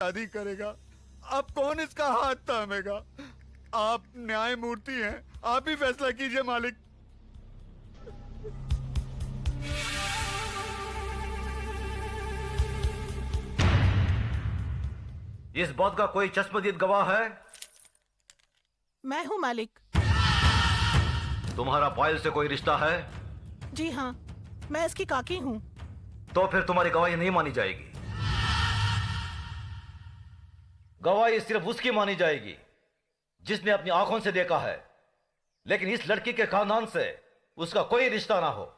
शादी करेगा। अब कौन इसका हाथ थामेगा? आप न्यायमूर्ति हैं, आप ही फैसला कीजिए मालिक। इस बात का कोई चश्मदीद गवाह है? मैं हूँ मालिक। तुम्हारा पायल से कोई रिश्ता है? जी हाँ, मैं इसकी काकी हूँ। तो फिर तुम्हारी गवाही नहीं मानी जाएगी। गवाही सिर्फ उसकी मानी जाएगी जिसने अपनी आंखों से देखा है, लेकिन इस लड़की के खानदान से उसका कोई रिश्ता ना हो।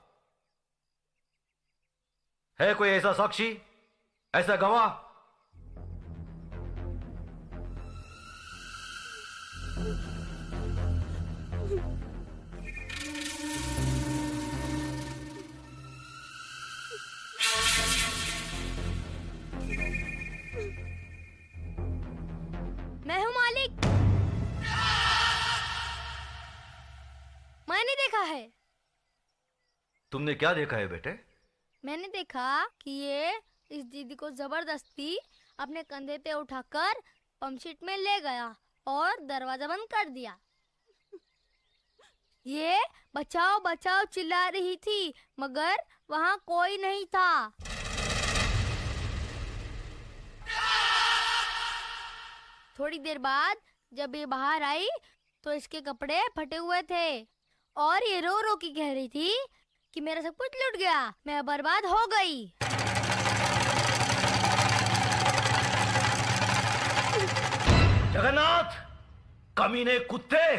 है कोई ऐसा साक्षी, ऐसा गवाह? मैं हूँ मालिक। मैंने देखा है। तुमने क्या देखा है बेटे? मैंने देखा कि ये इस दीदी को जबरदस्ती अपने कंधे पे उठाकर पंपशीट में ले गया और दरवाजा बंद कर दिया। ये बचाओ बचाओ चिल्ला रही थी, मगर वहाँ कोई नहीं था। थोड़ी देर बाद जब ये बाहर आई तो इसके कपड़े फटे हुए थे और ये रो रो के कह रही थी कि मेरा सब कुछ लूट गया, मैं बर्बाद हो गई। जगन्नाथ, कमीने कुत्ते,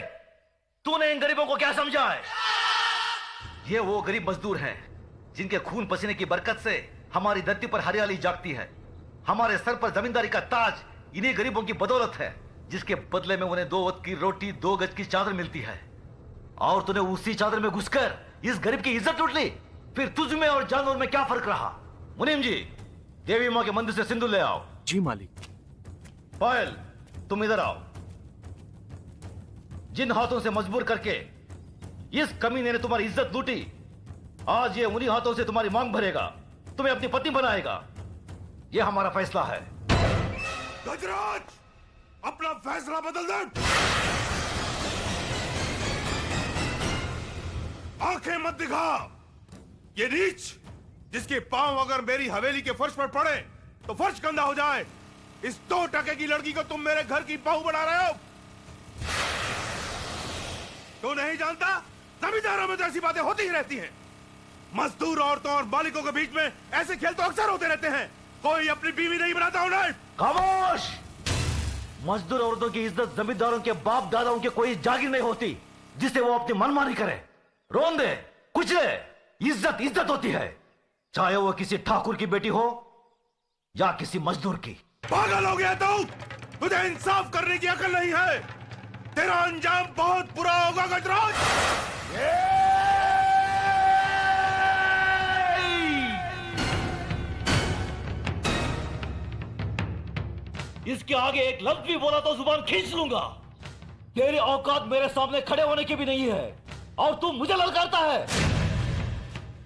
तूने इन गरीबों को क्या समझा है? ये वो गरीब मजदूर हैं जिनके खून पसीने की बरकत से हमारी धरती पर हरियाली जागती है। हमारे सर पर जमींदारी का ताज इन्हीं गरीबों की बदौलत है, जिसके बदले में उन्हें 2 वक्त की रोटी, 2 गज की चादर मिलती है। और तूने उसी चादर में घुसकर इस गरीब की इज्जत लूट ली। फिर तुझ में और जानवर में क्या फर्क रहा? मुनीम जी, देवी मां के मंदिर से सिंदूर ले आओ। जी मालिक। पायल, तुम इधर आओ। जिन हाथों से मजबूर करके इस कमीने ने तुम्हारी इज्जत लूटी, आज ये उन्हीं हाथों से तुम्हारी मांग भरेगा, तुम्हें अपनी पत्नी बनाएगा। यह हमारा फैसला है। गजराज, अपना फैसला बदल दे। आंखें मत दिखा। ये नीच जिसके पांव अगर मेरी हवेली के फर्श पर पड़े तो फर्श गंदा हो जाए, इस 2 टके की लड़की को तुम मेरे घर की बहू बना रहे हो। तो नहीं जानता, जमींदारों में तो ऐसी बातें होती ही रहती हैं। मजदूर औरतों और मालिकों के बीच में ऐसे खेल तो अक्सर होते रहते हैं। कोई अपनी बीवी नहीं बनाता उन्हें। खामोश! मजदूर औरतों की इज्जत जमींदारों के बाप दादाओं के कोई जागीर नहीं होती जिसे वो अपनी मनमानी करे, रोन दे, कुचले। इज्जत इज्जत होती है, चाहे वो किसी ठाकुर की बेटी हो या किसी मजदूर की। पागल हो गया तू? तुझे इंसाफ करने की अकल नहीं है। तेरा अंजाम बहुत बुरा होगा गजराज। इसके आगे एक लफ्ज भी बोला तो जुबान खींच लूंगा। तेरी औकात मेरे सामने खड़े होने की भी नहीं है और तू मुझे ललकारता है।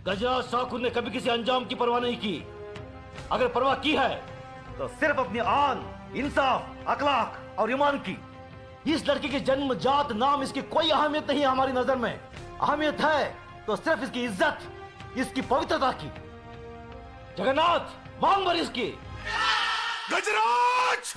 गजराज ठाकुर ने कभी किसी अंजाम की परवाह नहीं की। अगर परवाह की है तो सिर्फ अपनी आन, इंसाफ, अखलाक और ईमान की। इस लड़की की जन्म, जात, नाम, इसकी कोई अहमियत नहीं है हमारी नजर में। अहमियत है तो सिर्फ इसकी इज्जत, इसकी पवित्रता की। जगन्नाथ, मांग भर इसकी। गजराज!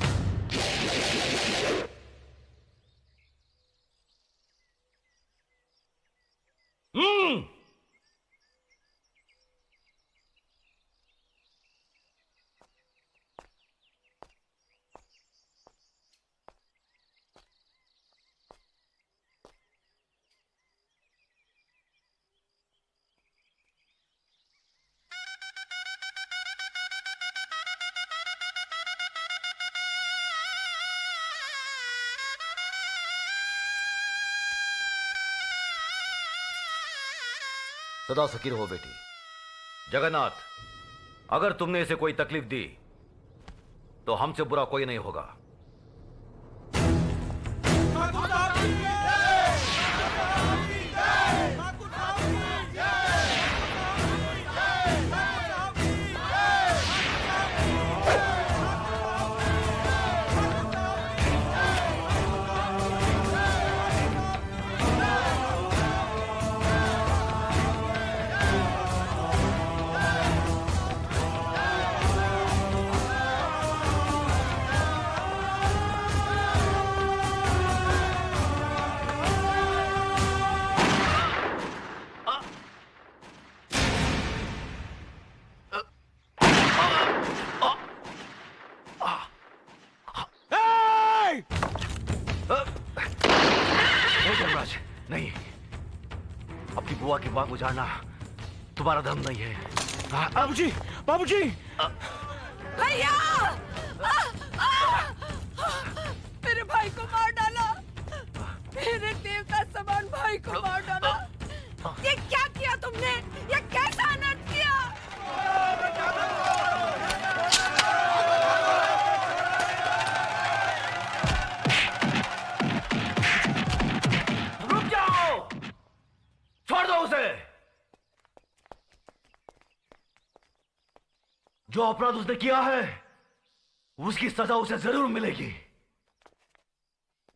सदा फकीर हो बेटी। जगन्नाथ, अगर तुमने इसे कोई तकलीफ दी तो हमसे बुरा कोई नहीं होगा। नहीं, अपनी बुआ की बात उजाड़ना तुम्हारा धर्म नहीं है। बाबूजी, बाबूजी! भैया! मेरे भाई को मार डाला, मेरे देवता समान भाई को मार डाला। ये क्या किया तुमने? ये कैसा अनर्थ किया? रुक जाओ! छोड़ दो उसे। जो अपराध उसने किया है उसकी सजा उसे जरूर मिलेगी।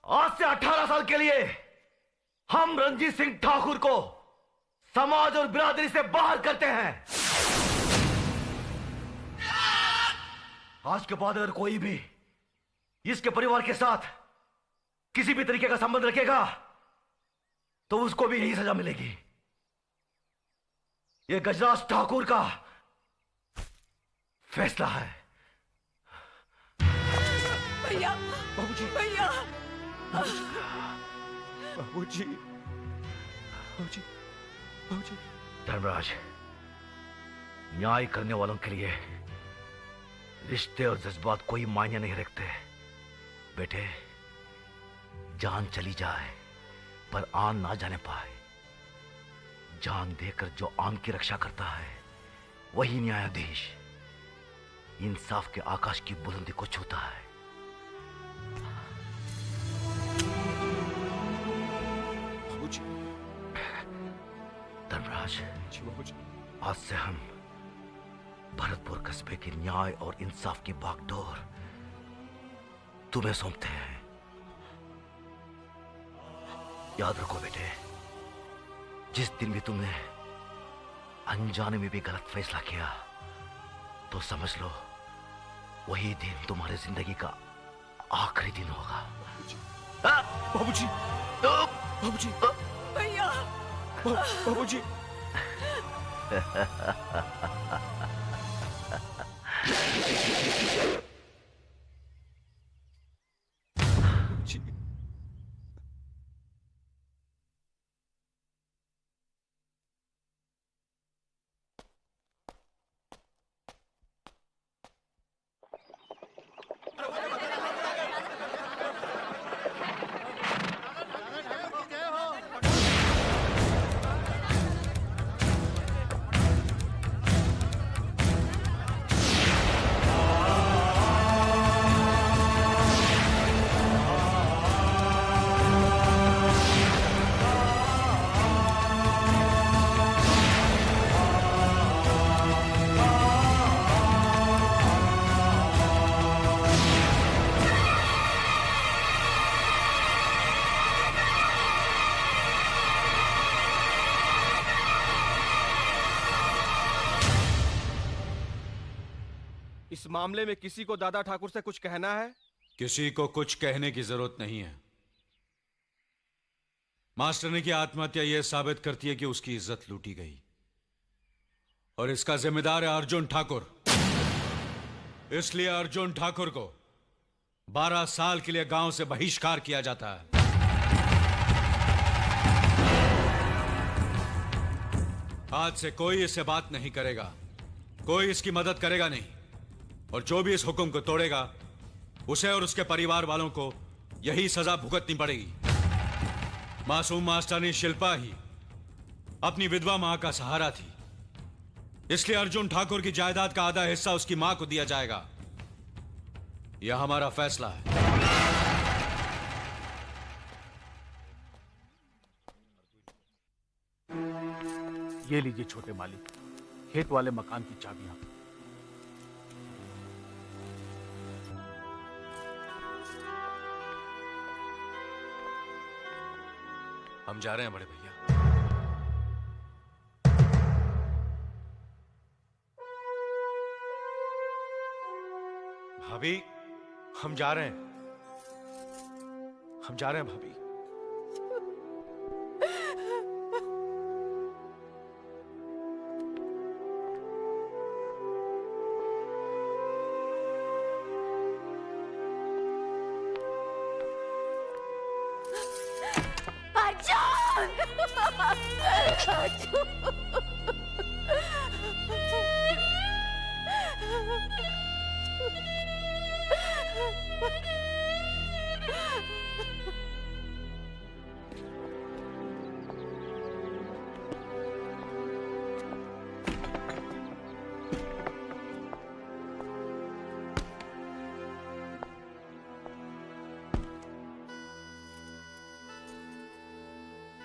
आज से 18 साल के लिए हम रणजीत सिंह ठाकुर को समाज और बिरादरी से बाहर करते हैं। आज के बाद अगर कोई भी इसके परिवार के साथ किसी भी तरीके का संबंध रखेगा तो उसको भी यही सजा मिलेगी। यह गजराज ठाकुर का फैसला है। भैया! बाबूजी! भैया! बाबूजी! बाबूजी! बाबूजी! धर्मराज, न्याय करने वालों के लिए रिश्ते और जज्बात कोई मायने नहीं रखते। बेटे, जान चली जाए पर आन ना जाने पाए। जान देकर जो आन की रक्षा करता है वही न्यायाधीश इंसाफ के आकाश की बुलंदी को छूता है। बाबूजी! धर्मराज, बाबूजी! आज से हम भरतपुर कस्बे की न्याय और इंसाफ की बागडोर तुम्हें सौंपते हैं। याद रखो बेटे, जिस दिन भी तुमने अनजाने में भी गलत फैसला किया तो समझ लो वही दिन तुम्हारी जिंदगी का आखिरी दिन होगा। बाबूजी! बाबूजी! भैया! बाबूजी! इस मामले में किसी को दादा ठाकुर से कुछ कहना है? किसी को कुछ कहने की जरूरत नहीं है। मास्टरनी की आत्महत्या यह साबित करती है कि उसकी इज्जत लूटी गई और इसका जिम्मेदार है अर्जुन ठाकुर। इसलिए अर्जुन ठाकुर को 12 साल के लिए गांव से बहिष्कार किया जाता है। आज से कोई इससे बात नहीं करेगा, कोई इसकी मदद करेगा नहीं, और जो भी इस हुक्म को तोड़ेगा उसे और उसके परिवार वालों को यही सजा भुगतनी पड़ेगी। मासूम मास्टरनी शिल्पा ही अपनी विधवा मां का सहारा थी, इसलिए अर्जुन ठाकुर की जायदाद का आधा हिस्सा उसकी मां को दिया जाएगा। यह हमारा फैसला है। ये लीजिए छोटे मालिक, खेत वाले मकान की चाबियां। हम जा रहे हैं बड़े भैया। भाभी, हम जा रहे हैं, हम जा रहे हैं भाभी। अर्जुन!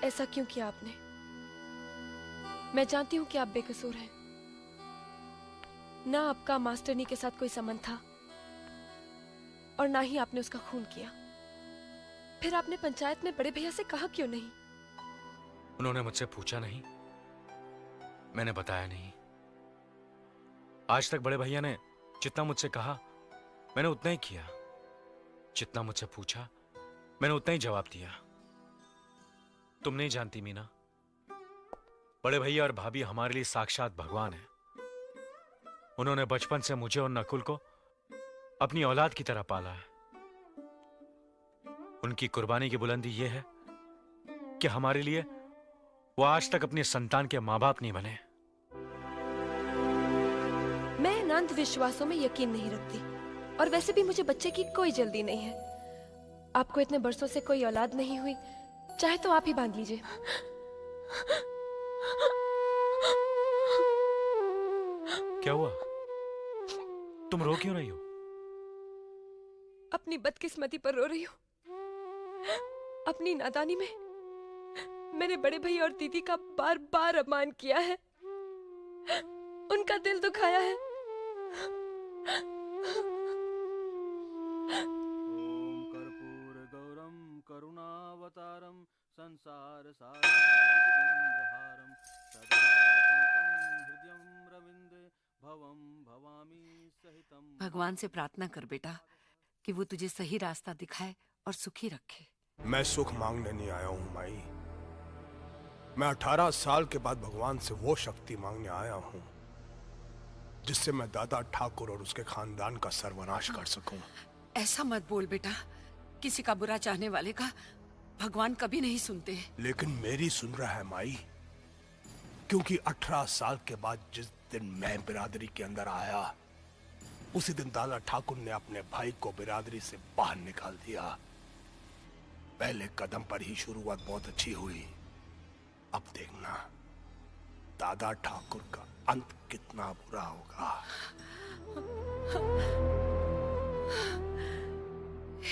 ऐसा क्यों किया आपने? मैं जानती हूं कि आप बेकसूर हैं। ना आपका मास्टरनी के साथ कोई संबंध था और ना ही आपने उसका खून किया। फिर आपने पंचायत में बड़े भैया से कहा क्यों नहीं? उन्होंने मुझसे पूछा नहीं, मैंने बताया नहीं। आज तक बड़े भैया ने जितना मुझसे कहा मैंने उतना ही किया, जितना मुझसे पूछा मैंने उतना ही जवाब दिया। तुम नहीं जानती मीना, बड़े भैया और भाभी हमारे लिए साक्षात भगवान हैं। उन्होंने बचपन से मुझे और नकुल को अपनी औलाद की तरह पाला है। उनकी कुर्बानी की बुलंदी यह है कि हमारे लिए वो आज तक अपने संतान के मां बाप नहीं बने। मैं इन अंधविश्वासों में यकीन नहीं रखती और वैसे भी मुझे बच्चे की कोई जल्दी नहीं है। आपको इतने बरसों से कोई औलाद नहीं हुई, चाहे तो आप ही बांध लीजिए। क्या हुआ? तुम रो क्यों रही हो? अपनी बदकिस्मती पर रो रही हूँ। अपनी नादानी में मैंने बड़े भैया और दीदी का बार बार अपमान किया है, उनका दिल दुखाया है। ओम कर्पूर गौरम करुणावतारम संसार सारम सदा वसंतम हृदयं रविंदे भवम भवामी सहितम। भगवान से प्रार्थना कर बेटा कि वो तुझे सही रास्ता दिखाए और सुखी रखे। मैं सुख मांगने नहीं आया हूं माई। मैं 18 साल के बाद भगवान से वो शक्ति मांगने आया हूं जिससे मैं दादा ठाकुर और उसके खानदान का सर्वनाश कर सकूं। ऐसा मत बोल बेटा, किसी का बुरा चाहने वाले का भगवान कभी नहीं सुनते। लेकिन मेरी सुन रहा है माई, क्योंकि 18 साल के बाद जिस दिन मैं बिरादरी के अंदर आया, उसी दिन दादा ठाकुर ने अपने भाई को बिरादरी से बाहर निकाल दिया। पहले कदम पर ही शुरुआत बहुत अच्छी हुई, अब देखना दादा ठाकुर का अंत कितना बुरा होगा।